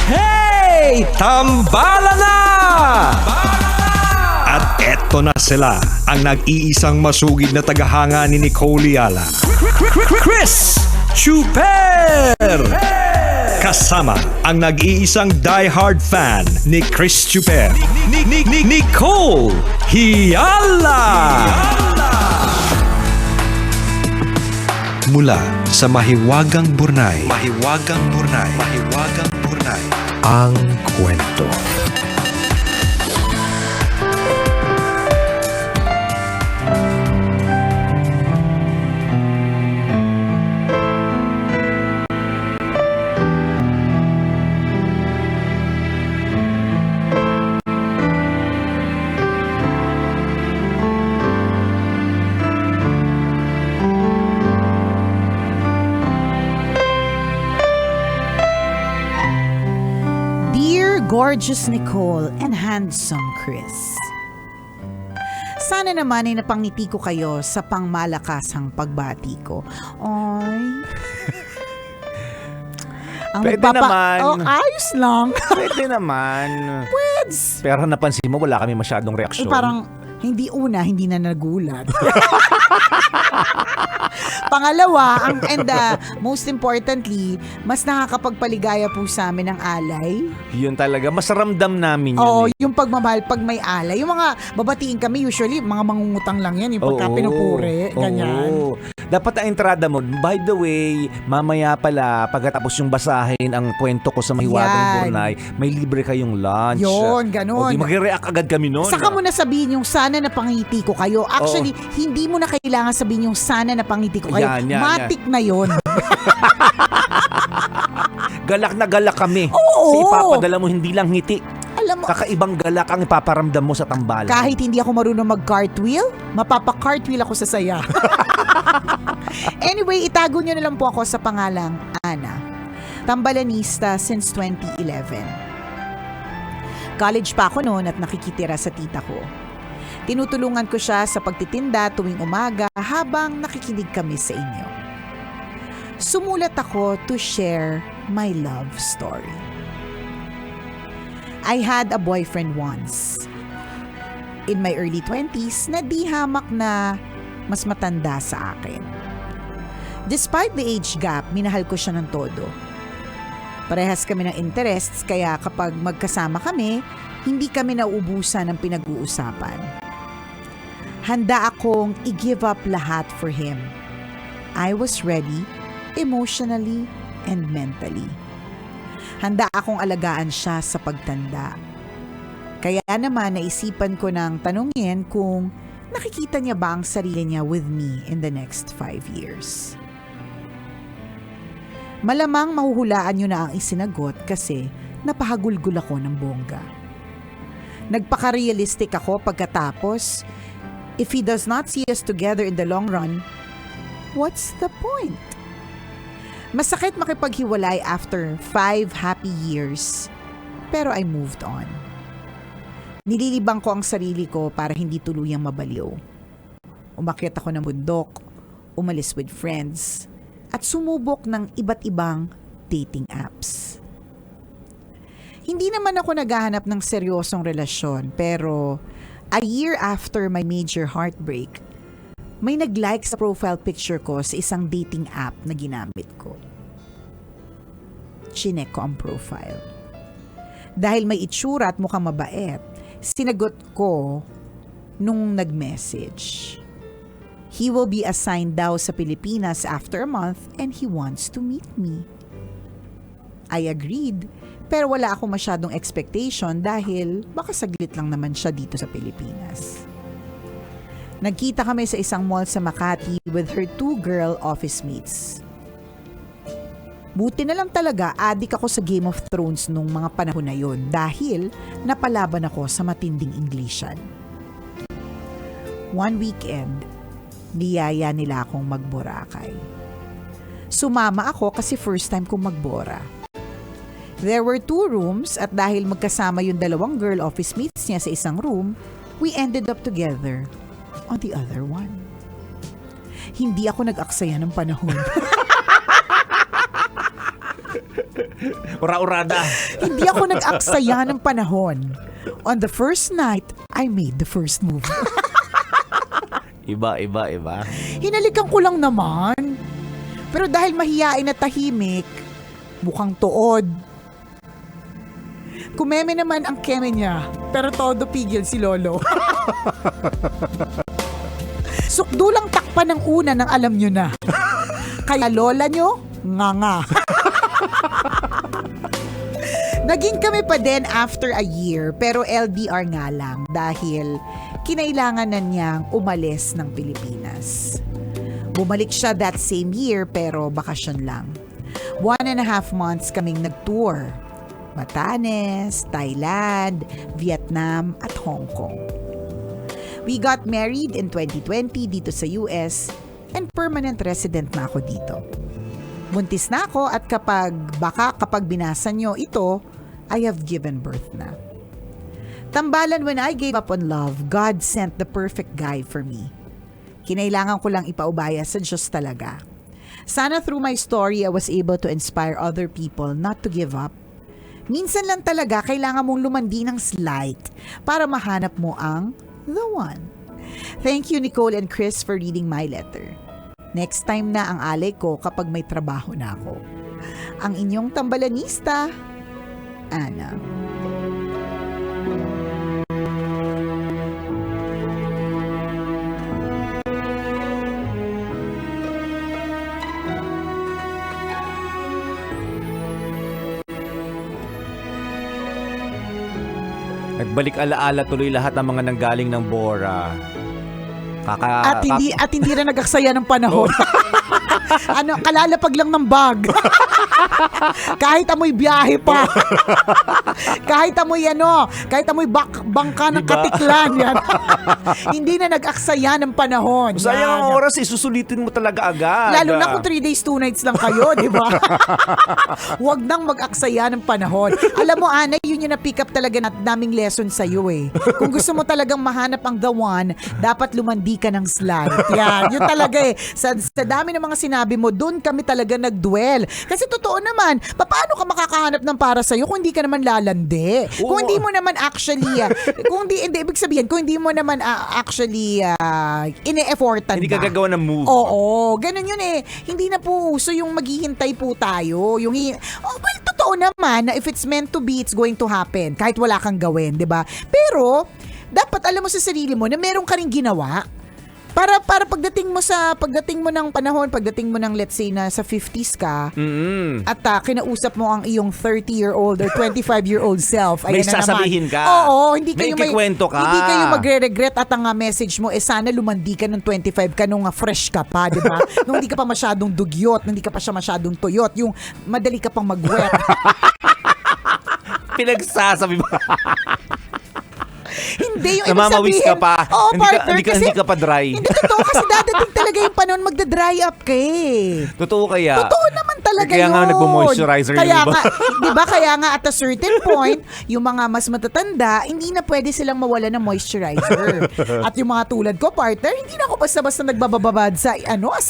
Hey! Tambala na! At eto na sila, ang nag-iisang masugid na tagahanga ni Nicole Yala. Chris Chuper! Kasama ang nag-iisang diehard fan ni Chris Chuper, Nicole Yala! Mula sa Mahiwagang Burnay, ang kwento. Gorgeous Nicole and handsome Chris. Sana naman ay napangiti ko kayo sa pangmalakasang pagbati ko. Oy. Pwede naman. Oh, ayos lang. Pwede naman. Pweds. Pero napansin mo, wala kami masyadong reaksyon. Parang hindi na nagulat. Pangalawa, most importantly, mas nakakapagpaligaya po sa amin ng alay. Yun talaga, mas ramdam namin yun. Oo, yung pagmamahal pag may alay. Yung mga babatiin kami, usually, mga mangungutang lang yan. Yung pagka pinupuri, ganyan. Oo. Dapat ang entrada mo, by the way, mamaya pala, pagkatapos yung basahin ang kwento ko sa Mahiwagang Burnay, may libre kayong lunch. Yun, ganun. O di mag-react agad kami nun. Saka mo na sabihin yung sana napangiti ko kayo. Actually, hindi mo na kailangan sabihin yung sana napangiti ko kayo. Matik na yun. Galak na galak kami. Oo. Kasi ipapadala mo hindi lang ngiti. Alam mo, kakaibang galak ang ipaparamdam mo sa tambalan. kahit hindi ako marunong mag-cartwheel, mapapa-cartwheel ako sa saya. Anyway, itago nyo na lang po ako sa pangalang Ana. Tambalanista since 2011. College pa ako noon at nakikitira sa tita ko. Tinutulungan ko siya sa pagtitinda tuwing umaga habang nakikinig kami sa inyo. Sumulat ako to share my love story. I had a boyfriend once. In my early 20s, na di hamak na mas matanda sa akin. Despite the age gap, minahal ko siya ng todo. Parehas kami ng interests kaya kapag magkasama kami, hindi kami nauubusan ng pinag-uusapan. Handa akong i-give up lahat for him. I was ready, emotionally and mentally. Handa akong alagaan siya sa pagtanda. Kaya naman naisipan ko ng tanungin kung nakikita niya ba ang sarili niya with me in the next 5 years. Malamang mahuhulaan niyo na ang isinagot kasi napahagulgul ako ng bongga. Nagpaka-realistic ako pagkatapos, if he does not see us together in the long run, what's the point? Masakit makipaghiwalay after 5 happy years, pero I moved on. Nililibang ko ang sarili ko para hindi tuluyang mabaliw. Umakyat ako ng bundok, umalis with friends, at sumubok ng iba't ibang dating apps. Hindi naman ako naghahanap ng seryosong relasyon, pero a year after my major heartbreak, may nag-like sa profile picture ko sa isang dating app na ginamit ko. Chinek ko ang profile. Dahil may itsura at mukhang mabait, sinagot ko nung nag-message. He will be assigned daw sa Pilipinas after a month and he wants to meet me. I agreed, pero wala akong masyadong expectation dahil baka saglit lang naman siya dito sa Pilipinas. Nagkita kami sa isang mall sa Makati with her 2 girl office mates. Buti na lang talaga adik ako sa Game of Thrones nung mga panahon na yon dahil napalaban ako sa matinding Englishan. One weekend, niyaya nila akong mag-Boracay. Sumama ako kasi first time kong mag-Bora. There were 2 rooms at dahil magkasama yung 2 girl office mates niya sa isang room, we ended up together on the other one. Hindi ako nag-aksaya ng panahon. Ura-urada. Hindi ako nag-aksaya ng panahon. On the first night, I made the first move. Iba. Hinalikan ko lang naman. Pero dahil mahiyain at tahimik, mukhang tuod. Kumeme naman ang keme niya, pero todo pigil si Lolo. Sukdulang takpan ng una nang alam nyo na. Kaya lola nyo, nga. Naging kami pa din after a year, pero LDR nga lang dahil kinailangan na niyang umalis ng Pilipinas. Bumalik siya that same year pero bakasyon lang. 1.5 months kaming nag-tour. Batanes, Thailand, Vietnam at Hong Kong. We got married in 2020 dito sa US and permanent resident na ako dito. Buntis na ako at kapag binasa nyo ito, I have given birth na. Tambalan, when I gave up on love, God sent the perfect guy for me. Kinailangan ko lang ipaubaya sa Diyos talaga. Sana through my story, I was able to inspire other people not to give up. Minsan lang talaga kailangan mong lumandi ng slight para mahanap mo ang the one. Thank you Nicole and Chris for reading my letter. Next time na ang alay ko kapag may trabaho na ako. Ang inyong tambalanista, Ana. Nagbalik alaala tuloy lahat ng mga nanggaling ng Bora. At hindi na nagaksaya ng panahon. Kalalapag lang ng bag. Kahit amoy biyahe pa. kahit amoy bangka ng katiklan yan. Hindi na nag-aksaya ng panahon. Sayang ang oras, susulitin mo talaga agad. Lalo na kung 3 days, 2 nights lang kayo, di ba? Huwag nang mag-aksaya ng panahon. Alam mo, Ana, yun yung na-pick up talaga naming lesson sa'yo eh. Kung gusto mo talagang mahanap ang the one, dapat lumandi ka ng slide. Yan, yun talaga eh. Sa dami ng mga sinabi mo, doon kami talaga nag-dwell. Kasi totoo naman, paano ka makakahanap ng para sa'yo kung hindi ka naman lalandi? Oo. Kung hindi mo naman actually, ibig sabihin, kung hindi mo naman actually ine-effortan Hindi ba? ka gagawa ng move. Oo, ganun yun eh. Hindi na po uso yung maghihintay po tayo. Well, totoo naman na if it's meant to be, it's going to happen. Kahit wala kang gawin, di ba? Pero, dapat alam mo sa sarili mo na meron ka rin ginawa. Para pagdating mo ng panahon, pagdating mo ng let's say na sa 50s ka, at kinausap mo ang iyong 30-year-old or 25-year-old self, May ayan na sasabihin naman. ka. Oo, May ikikwento ka. Hindi kayo magre-regret at ang message mo sana lumandi ka nung 25 ka nung fresh ka pa, di ba? Nung hindi ka pa masyadong dugyot, nung hindi ka pa siya masyadong tuyot, yung madali ka pang mag-wet. Pinagsasabi mo. Hindi yung ibig Namamawis sabihin. ka pa. Oo, partner. Hindi ka pa dry. Hindi totoo kasi dadating talaga yung panahon magda-dry up ka eh. Totoo kaya? Totoo naman talaga kaya yun. Kaya nga nagpo-moisturizer yung iba. Kaya nga at a certain point, yung mga mas matatanda, hindi na pwede silang mawala ng moisturizer. At yung mga tulad ko, partner, hindi na ako basta-basta nagbabababad sa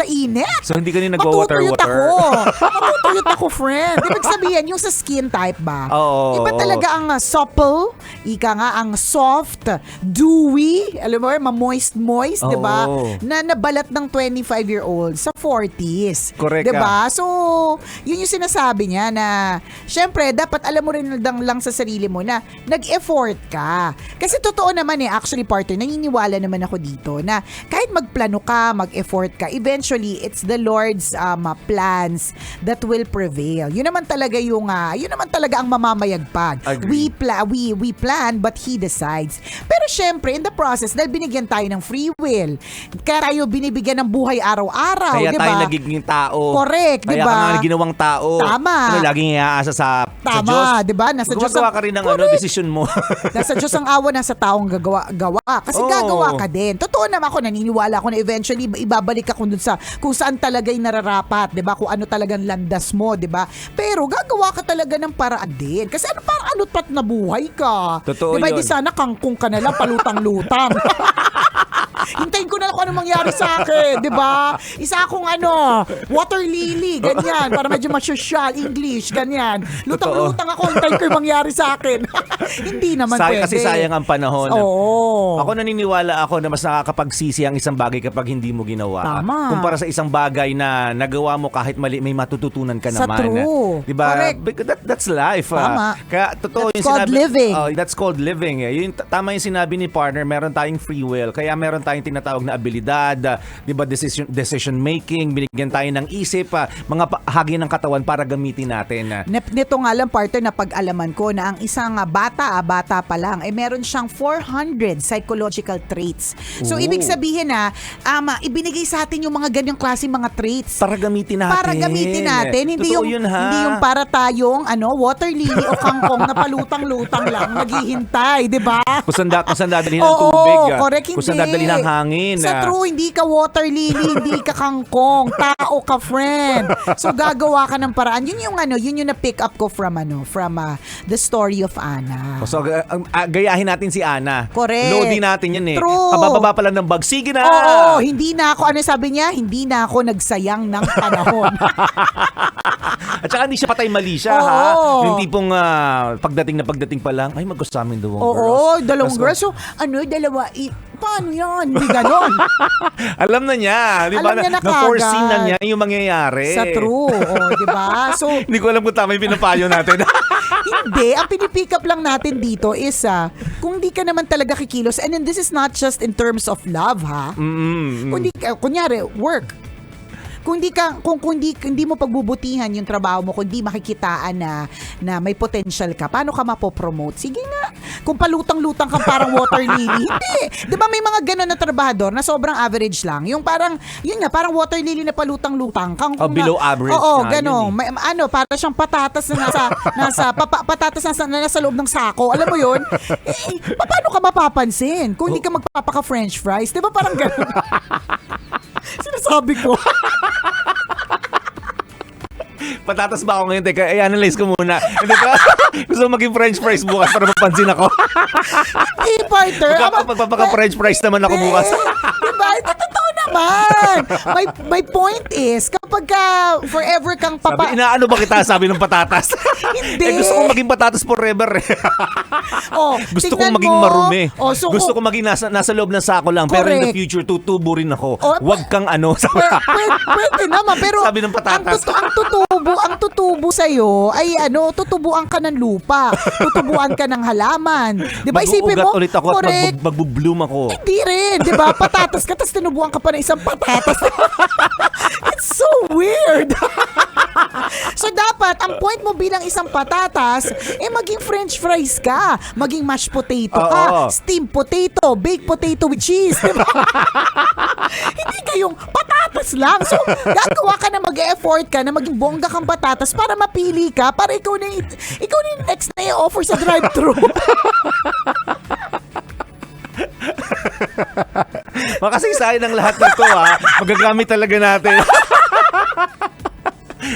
init. So hindi ka rin nagwa-water-water? Matutuyot ako, friend. Ibig sabihin, yung sa skin type ba? Oo. Iba talaga ang supple, ika nga ang soft, dewy, alam mo, ma-moist, di ba? Na nabalat ng 25-year-old sa 40s. Correct. Di ba? So, yun yung sinasabi niya na, syempre, dapat alam mo rin lang sa sarili mo na nag-effort ka. Kasi totoo naman actually partner, naniniwala naman ako dito na kahit magplano ka, mag-effort ka, eventually, it's the Lord's plans that will prevail. Yun naman talaga ang mamamayagpag. Agree. We plan, but He decides. Pero syempre, in the process, dahil binigyan tayo ng free will, kaya tayo binibigyan ng buhay araw-araw, Kaya di ba? tayo nagiging tao. Correct, di Kaya ba? ka nga ginawang tao. Tama. Laging iaasa sa Diyos. Tama, di ba? Nasa Diyos Gumagawa ka rin ng desisyon mo. Nasa Diyos ang awa, nasa taong gawa. Kasi gagawa ka din. Totoo naman ako, naniniwala ako na eventually ibabalik ako dun sa kung saan talaga'y nararapat, di ba? Kung ano talagang landas mo, di ba? Pero gagawa ka talaga ng paraan din. Kasi parang alot-pat na buhay ka. Totoo di ba? yun. Di sana kangkong ka na lang, palutang-lutang. Hintayin ko ko na kung ano mangyari sa akin, di ba? Isa akong water lily, ganyan, para medyo masosyal, English, ganyan. Lutang-lutang ako, hintayin ko yung mangyari sa akin. Hindi naman pwede. Kasi sayang ang panahon. Oo. Ako naniniwala ako na mas nakakapagsisi ang isang bagay kapag hindi mo ginawa. Tama. Kumpara sa isang bagay na nagawa mo kahit mali, may matututunan ka Sa naman. true. Diba? Correct. That's life. Tama. Kaya totoo That's yung called sinabi. living. That's called living. Tama yung sinabi ni partner, meron tayong free will. Kaya meron tayong tinatawag na abilidad, diba, decision making, binigyan tayo ng isip, mga hagi ng katawan para gamitin natin. Nito nga lang, partner, na pag-alaman ko na ang isang bata pa lang, meron siyang 400 psychological traits. So, Ooh. ibig sabihin ibinigay sa atin yung mga ganyang klase mga traits. Para gamitin natin. Para gamitin natin. Hindi Totoo yung, yun, ha? hindi yung para tayong water lily o kangkong na palutang-lutang lang, naghihintay, di ba? Kung saan dadalhin ng tubig. Correct, hindi. Kung saan dadalhin ng hangin. Sa true, hindi ka water lily, hindi ka kangkong, tao ka, friend. So, gagawa ka ng paraan. Yun yung na-pick up ko from the story of Anna. So, gayahin natin si Ana. Correct. Loading natin yan eh. True. Kabababa pa lang ng bag. Sige na! Oo, hindi na ako, sabi niya? Hindi na ako nagsayang ng panahon. At saka hindi siya patay mali siya, Oo. ha? Yung tipong pagdating pa lang, ay mag-gusto sa amin dalawang girls. Oo, dalawang Tapos, girls. So, dalawa, paano yan? Hindi ganon. alam na niya, di ba? Alam niya na Na-foreseen na kagad. niya yung mangyayari. Sa true, di ba? So, Hindi ko alam kung tama yung pinapayo natin. hindi. Ang pinipick up lang natin dito is, kung di ka naman talaga kikilos, and then this is not just in terms of love, ha? Kung di ka, kunyari, work. Kung hindi mo pagbubutihan yung trabaho mo, kung di makikitaan na may potential ka, paano ka mapopromote? Sige nga. Kung palutang-lutang ka parang water lily, hindi. Di ba may mga ganun na trabahador na sobrang average lang? Yung parang, yun nga, parang water lily na palutang-lutang. Below average Oo, nga, gano'n. yun Para siyang patatas na patatas na nasa loob ng sako. Alam mo yun? Paano ka mapapansin kung hindi ka magpapaka-french fries? Di ba parang gano'n? Sinasabi ko. Patatas ba ako ngayon? Teka, i-analyze ko muna. Hindi ba? Gusto mo maging french fries bukas para mapansin ako. Hey, partner. Magpapaka-french fries naman ako bukas. Diba? Ito totoo naman. My point is, kapag forever kang Sabi, inaano ba kita? Sabi ng patatas. Hindi. Gusto kong maging patatas forever. Gusto kong tingnan maging mo. marumi. So Gusto kong maging nasa loob ng sako lang. Pero in the Correct. future, tutubo rin ako. Oh, Huwag kang Pwede naman, pero Sabi ng patatas. ang tutubo sa'yo ay tutubuan ka ng lupa, tutubuan ka ng halaman. Di ba isipin Mag-uugat mo? ulit ako at Correct. magbo-bloom ako. Hindi rin, di ba? Patatas ka, tapos tinubuan ka pa ng isang patatas. It's so weird. So dapat, ang point mo bilang isang patatas, maging french fries ka, maging mashed potato ka, Oo. steamed potato, baked potato with cheese, di ba? Hindi kayong patatas lang. So, gagawa ka na mag-effort ka na maging bongga kang patatas para mapili ka, para ikaw na yung next na i-offer sa drive-thru. Makasaysayan ng lahat na to, ha. Magagamit talaga natin.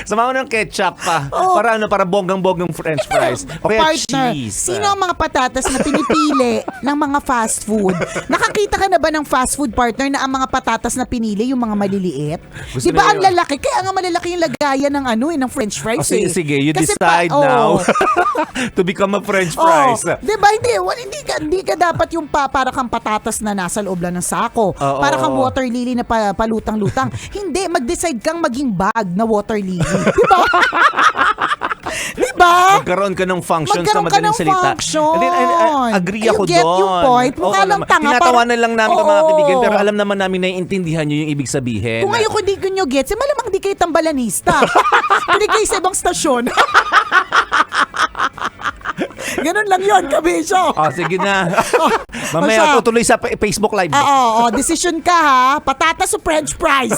Sama mo ng ketchup pa. Para bonggang-bonggang french fries. O kaya Partner, cheese. sino ang mga patatas na pinipili ng mga fast food? Nakakita ka na ba ng fast food, partner, na ang mga patatas na pinili, yung mga maliliit? Gusto Di ba nila ang yun? lalaki? Kaya nga malalaki yung lagayan ng ng french fries. Sige, you Kasi decide now oo. to become a french Oh, fries. di ba? Hindi ka dapat yung para kang patatas na nasa loob lang ng sako. Oo. Para kang water lily na palutang-lutang. Hindi, mag-decide kang maging bag na water lily. Di ba? Di ba? Magkaroon ka ng function sa Magkaroon ka madaling ng salita. function. And then, agree You ako get doon. yung point. Mukha Oo lang naman. tanga, Tinatawanan lang namin ang mga Oo. kaibigan, pero alam naman namin na iintindihan nyo yung ibig sabihin. Kung ngayon ko di ko nyo gets, malamang di kayo tambalanista. Hindi kayo sa ibang stasyon. Ganun lang yun, kabisyo. Sige na. Basta- Mamaya tutuloy sa Facebook Live. Oo, decision ka ha. Patatas o french fries.